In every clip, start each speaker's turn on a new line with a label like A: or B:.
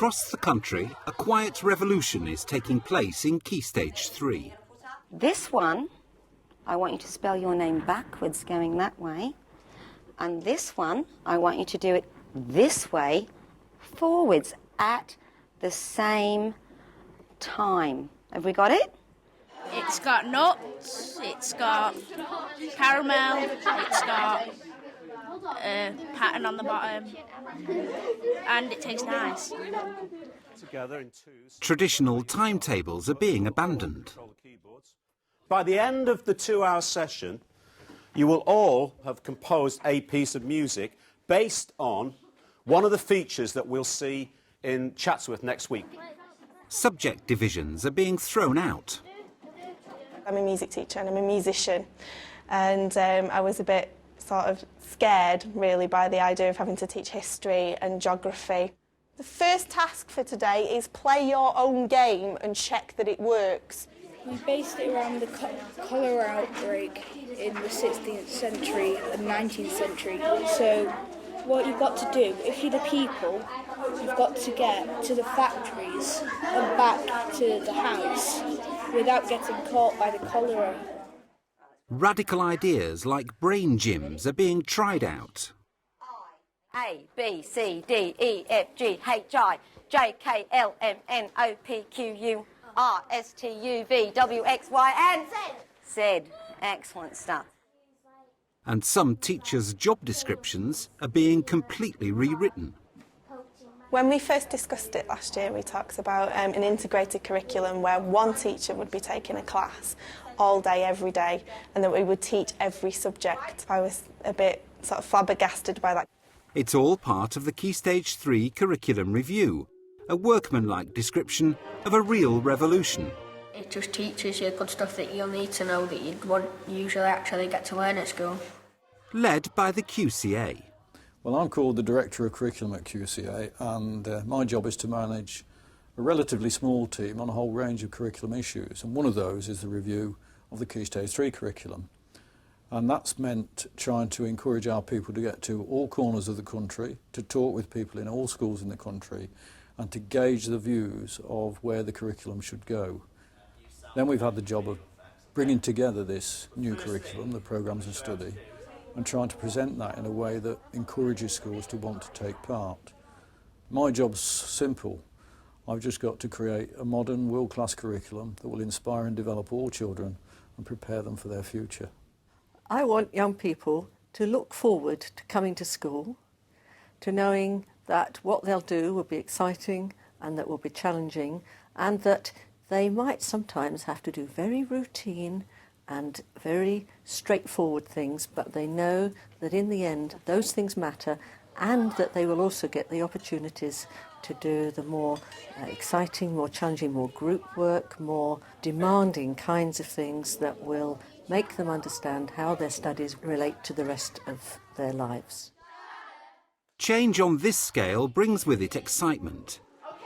A: Across the country, a quiet revolution is taking place in Key Stage 3.
B: This one, I want you to spell your name backwards going that way. And this one, I want you to do it this way, forwards, at the same time. Have we got it?
C: It's got nuts, it's got caramel, it's got a pattern on the bottom, and it tastes nice.
A: Traditional timetables are being abandoned.
D: By the end of the 2-hour session, you will all have composed a piece of music based on one of the features that we'll see in Chatsworth next week.
A: Subject divisions are being thrown out.
E: I'm a music teacher and I'm a musician, and I was a bit sort of scared really by the idea of having to teach history and geography. The first task for today is play your own game and check that it works.
F: We based it around the cholera outbreak in the 16th century and 19th century. So what you've got to do, if you're the people, you've got to get to the factories and back to the house without getting caught by the cholera.
A: Radical ideas like brain gyms are being tried out.
B: A, B, C, D, E, F, G, H, I, J, K, L, M, N, O, P, Q, U, R, S, T, U, V, W, X, Y, and Z. Excellent stuff.
A: And some teachers' job descriptions are being completely rewritten.
E: When we first discussed it last year, we talked about an integrated curriculum where one teacher would be taking a class all day, every day, and that we would teach every subject. I was a bit sort of flabbergasted by that.
A: It's all part of the Key Stage 3 curriculum review, a workmanlike description of a real revolution.
C: It just teaches you good stuff that you'll need to know that you'd won't usually actually get to learn at school.
A: Led by the QCA.
G: Well, I'm called the Director of Curriculum at QCA, and my job is to manage a relatively small team on a whole range of curriculum issues, and one of those is the review of the Key Stage 3 curriculum. And that's meant trying to encourage our people to get to all corners of the country, to talk with people in all schools in the country, and to gauge the views of where the curriculum should go. Then we've had the job of bringing together this new curriculum, the programmes of study, and trying to present that in a way that encourages schools to want to take part. My job's simple. I've just got to create a modern, world-class curriculum that will inspire and develop all children and prepare them for their future.
H: I want young people to look forward to coming to school, to knowing that what they'll do will be exciting and that will be challenging, and that they might sometimes have to do very routine and very straightforward things, but they know that in the end those things matter, and that they will also get the opportunities to do the more exciting, more challenging, more group work, more demanding kinds of things that will make them understand how their studies relate to the rest of their lives.
A: Change on this scale brings with it excitement,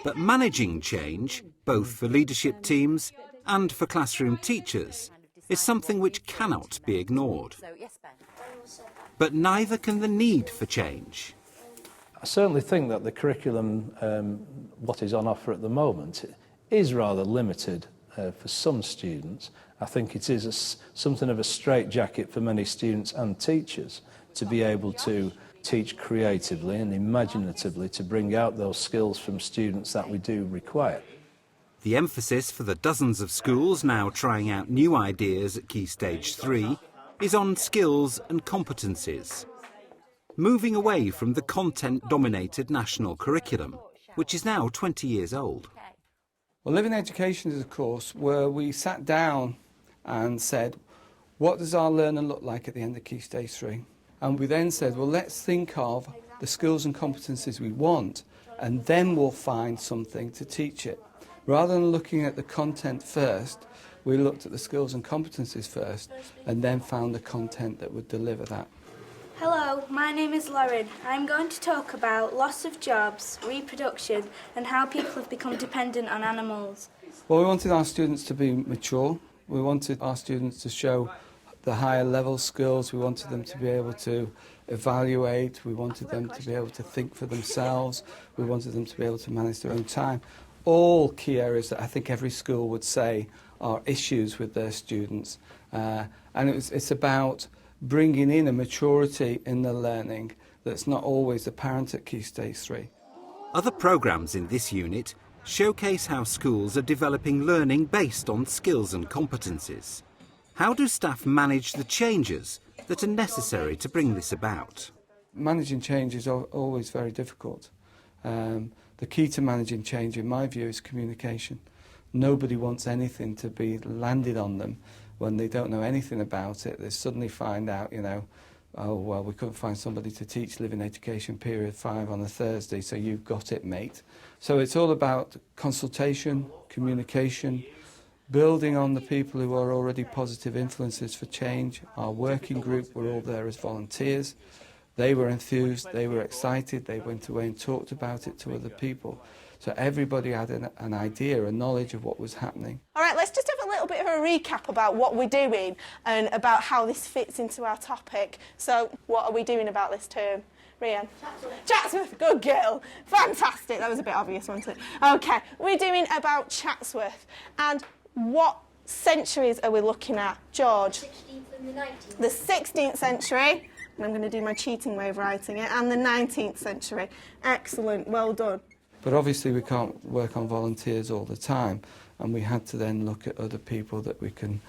A: but managing change, both for leadership teams and for classroom teachers, is something which cannot be ignored. But neither can the need for change.
I: I certainly think that the curriculum, what is on offer at the moment, is rather limited for some students. I think it is something of a straitjacket for many students and teachers to be able to teach creatively and imaginatively, to bring out those skills from students that we do require.
A: The emphasis for the dozens of schools now trying out new ideas at Key Stage 3 is on skills and competencies, moving away from the content-dominated national curriculum, which is now 20 years old.
J: Well, Living Education is a course where we sat down and said, what does our learner look like at the end of Key Stage 3? And we then said, well, let's think of the skills and competencies we want, and then we'll find something to teach it. Rather than looking at the content first, we looked at the skills and competencies first, and then found the content that would deliver that.
F: Hello, my name is Lauren. I'm going to talk about loss of jobs, reproduction, and how people have become dependent on animals.
J: Well, we wanted our students to be mature. We wanted our students to show the higher level skills. We wanted them to be able to evaluate. We wanted them to be able to think for themselves. We wanted them to be able to manage their own time. All key areas that I think every school would say are issues with their students. And it's about bringing in a maturity in the learning that's not always apparent at Key Stage 3.
A: Other programmes in this unit showcase how schools are developing learning based on skills and competencies. How do staff manage the changes that are necessary to bring this about?
J: Managing change is always very difficult. The key to managing change, in my view, is communication. Nobody wants anything to be landed on them when they don't know anything about it. They suddenly find out, you know, oh, well, we couldn't find somebody to teach Living Education Period 5 on a Thursday, so you've got it, mate. So it's all about consultation, communication, building on the people who are already positive influences for change. Our working group were all there as volunteers. They were enthused, they were excited, they went away and talked about it to other people. So everybody had an idea, a knowledge of what was happening.
E: All right, let's just have a little bit of a recap about what we're doing and about how this fits into our topic. So what are we doing about this term? Rhian? Chatsworth, good girl. Fantastic. That was a bit obvious, wasn't it? OK, we're doing about Chatsworth. And what centuries are we looking at? George?
K: 16th and the 19th.
E: The 16th century. And I'm going to do my cheating way of writing it. And the 19th century. Excellent. Well done.
J: But obviously we can't work on volunteers all the time, and we had to then look at other people that we could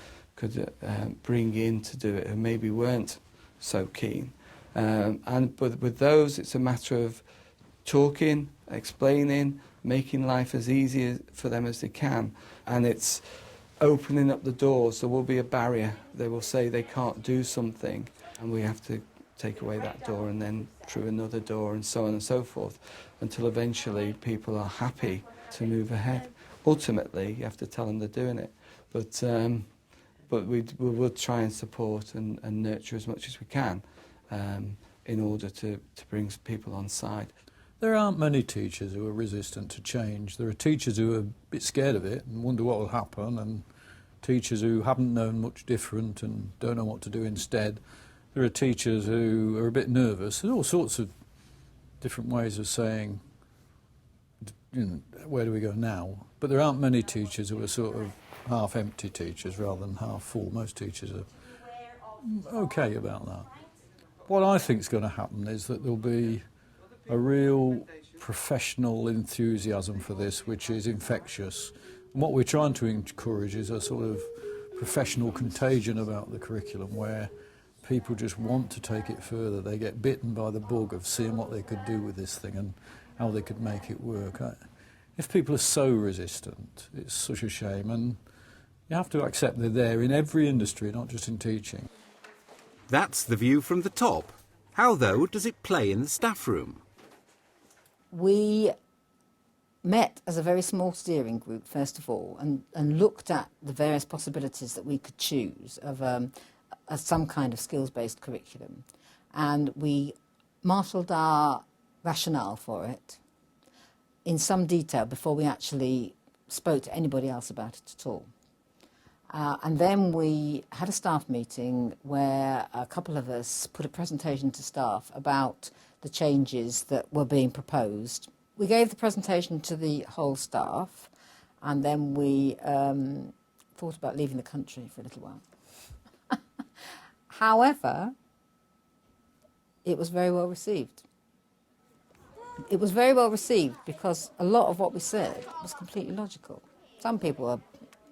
J: bring in to do it who maybe weren't so keen. But with those, it's a matter of talking, explaining, making life as easy for them as they can, and it's opening up the doors. There will be a barrier. They will say they can't do something, and we have to take away that door and then through another door and so on and so forth, until eventually people are happy to move ahead. Ultimately, you have to tell them they're doing it, but we will try and support and nurture as much as we can in order to bring people on side.
G: There aren't many teachers who are resistant to change. There are teachers who are a bit scared of it and wonder what will happen, and teachers who haven't known much different and don't know what to do instead. There are teachers who are a bit nervous. There's all sorts of different ways of saying, you know, where do we go now? But there aren't many teachers who are sort of half-empty teachers rather than half-full. Most teachers are okay about that. What I think is going to happen is that there'll be a real professional enthusiasm for this, which is infectious. And what we're trying to encourage is a sort of professional contagion about the curriculum, where people just want to take it further. They get bitten by the bug of seeing what they could do with this thing and how they could make it work. If people are so resistant, it's such a shame, and you have to accept they're there in every industry, not just in teaching.
A: That's the view from the top. How, though, does it play in the staff room?
L: We met as a very small steering group, first of all, and looked at the various possibilities that we could choose of some kind of skills-based curriculum. And we marshalled our rationale for it in some detail before we actually spoke to anybody else about it at all. And then we had a staff meeting where a couple of us put a presentation to staff about the changes that were being proposed. We gave the presentation to the whole staff, and then we thought about leaving the country for a little while. However, it was very well received. It was very well received because a lot of what we said was completely logical. Some people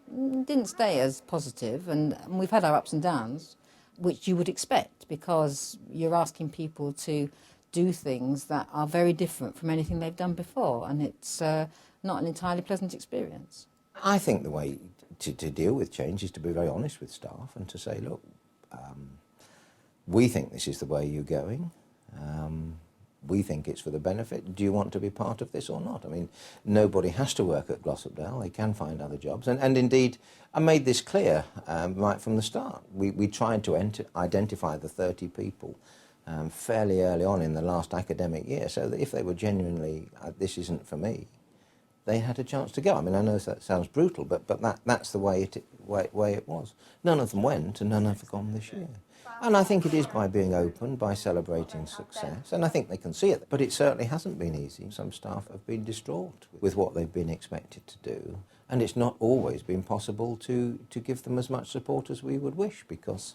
L: didn't stay as positive, and we've had our ups and downs, which you would expect because you're asking people to do things that are very different from anything they've done before, and it's not an entirely pleasant experience.
M: I think the way to deal with change is to be very honest with staff and to say, look, we think this is the way you're going. We think it's for the benefit. Do you want to be part of this or not? I mean, nobody has to work at Glossopdale. They can find other jobs. And indeed, I made this clear right from the start. We tried to identify the 30 people fairly early on in the last academic year, so that if they were genuinely, this isn't for me, they had a chance to go. I mean, I know that sounds brutal, but that's the way way it was. None of them went, and none have gone this year. And I think it is by being open, by celebrating success, and I think they can see it. But it certainly hasn't been easy. Some staff have been distraught with what they've been expected to do, and it's not always been possible to give them as much support as we would wish, because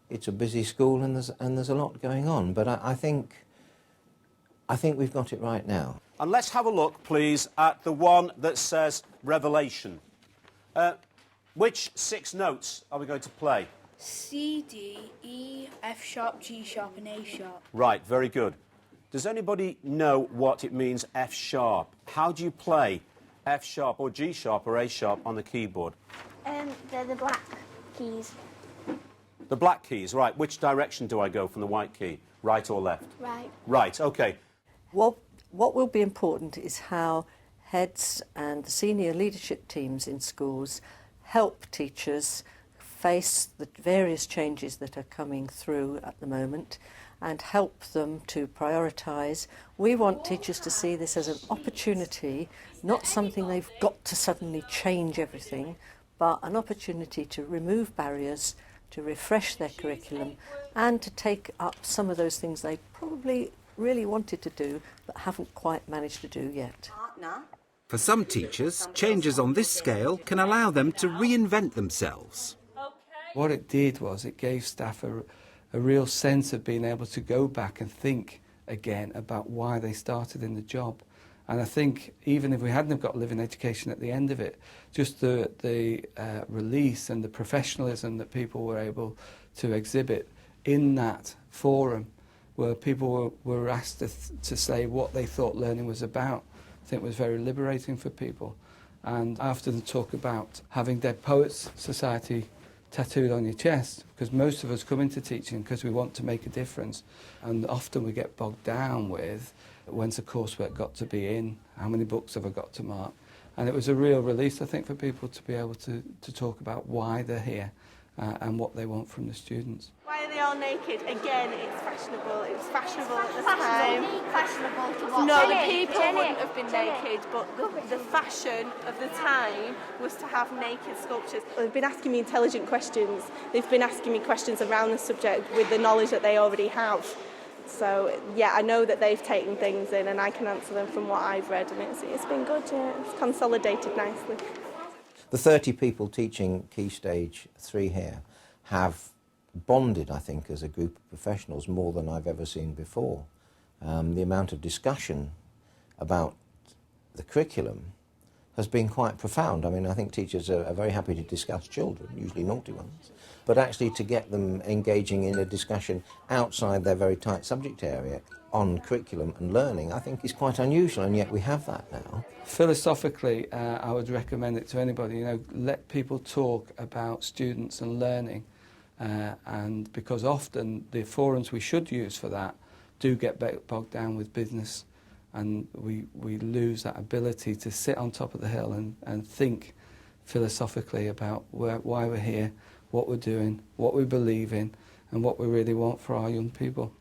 M: it's a busy school and there's a lot going on. But I think we've got it right now.
D: And let's have a look, please, at the one that says Revelation. Which 6 notes are we going to play?
F: C, D, E, F sharp, G sharp and A sharp.
D: Right, very good. Does anybody know what it means, F sharp? How do you play F sharp or G sharp or A sharp on the keyboard?
K: They're the black keys.
D: The black keys, right. Which direction do I go from the white key? Right or left?
K: Right.
D: Right, OK.
H: What will be important is how heads and the senior leadership teams in schools help teachers face the various changes that are coming through at the moment and help them to prioritise. We want teachers to see this as an opportunity, not something they've got to suddenly change everything, but an opportunity to remove barriers, to refresh their curriculum and to take up some of those things they probably really wanted to do but haven't quite managed to do yet.
A: For some teachers, changes on this scale can allow them to reinvent themselves.
J: What it did was it gave staff a real sense of being able to go back and think again about why they started in the job. And I think even if we hadn't have got living education at the end of it, just the release and the professionalism that people were able to exhibit in that forum where people were asked to say what they thought learning was about, I think was very liberating for people. And I often talk about having Dead Poets Society tattooed on your chest, because most of us come into teaching because we want to make a difference, and often we get bogged down with when's the coursework got to be in, how many books have I got to mark, and it was a real release, I think, for people to be able to talk about why they're here and what they want from the students.
E: Why are they all naked? Again, it's fashionable. It was fashionable at the time.
K: Fashionable to what?
E: No, the people wouldn't have been naked, but the fashion of the time was to have naked sculptures. They've been asking me intelligent questions. They've been asking me questions around the subject with the knowledge that they already have. So, yeah, I know that they've taken things in and I can answer them from what I've read, and it's been good, yeah. It's consolidated nicely.
M: The 30 people teaching Key Stage 3 here have bonded, I think, as a group of professionals more than I've ever seen before. The amount of discussion about the curriculum has been quite profound. I mean, I think teachers are very happy to discuss children, usually naughty ones, but actually to get them engaging in a discussion outside their very tight subject area on curriculum and learning, I think is quite unusual, and yet we have that now.
J: Philosophically, I would recommend it to anybody, let people talk about students and learning, and because often the forums we should use for that do get bogged down with business, and we lose that ability to sit on top of the hill and think philosophically about why we're here, what we're doing, what we believe in, and what we really want for our young people.